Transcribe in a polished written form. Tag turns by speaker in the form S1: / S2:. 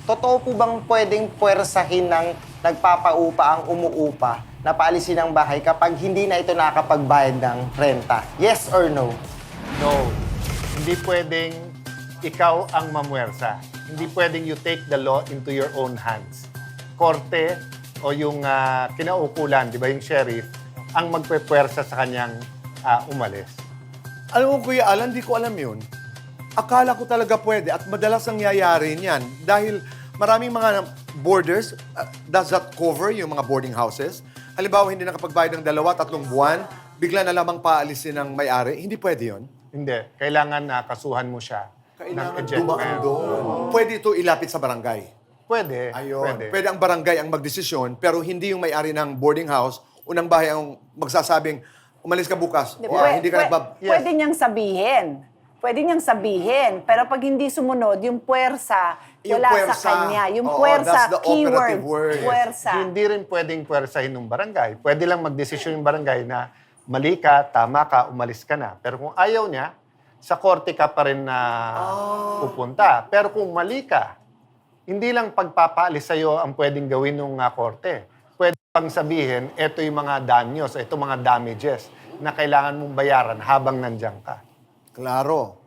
S1: Totoo po bang pwedeng puwersahin ng nagpapaupa ang umuupa na paalisin ng bahay kapag hindi na ito nakakapagbayad ng renta? Yes or no?
S2: No, hindi pwedeng ikaw ang mamuwersa. Hindi pwedeng you take the law into your own hands. Korte o yung kinaukulan, di ba, yung sheriff, ang magpepwersa sa kanyang umalis.
S3: Alam mo, Kuya Alan, di ko alam yun. Akala ko talaga pwede at madalas nangyayari niyan dahil maraming mga borders, does that cover yung mga boarding houses? Halimbawa, hindi nakapagbayad ng 2-3 buwan, bigla na lamang paalisin ng may-ari. Hindi pwede yun.
S2: Hindi. Kailangan na kasuhan mo siya ng ejectment.
S3: Dumaan doon. Pwede ito ilapit sa barangay.
S2: Pwede.
S3: Ayun. Pwede ang barangay ang magdesisyon, pero hindi yung may-ari ng boarding house, unang bahay ang magsasabing, umalis ka bukas. Hindi ka nagbab...
S2: Yes.
S4: Pwede niyang sabihin. Pwede niyang sabihin. Pero pag hindi sumunod, yung puwersa,
S3: Yung
S4: wala
S3: puwersa.
S4: sa kanya. Yung
S3: Oo,
S4: puwersa,
S3: that's the operative
S4: keyword.
S3: word.
S4: Puwersa.
S2: Hindi rin pwedeng puwersahin ng barangay. Pwede lang magdesisyon yung barangay na mali ka, tama ka, umalis ka na. Pero kung ayaw niya, sa korte ka pa rin na pupunta. Pero kung mali ka, hindi lang pagpapaalis sa'yo ang pwedeng gawin ng korte. Pwede pang sabihin, ito yung mga danyos, ito mga damages na kailangan mong bayaran habang nandiyan ka.
S3: Klaro.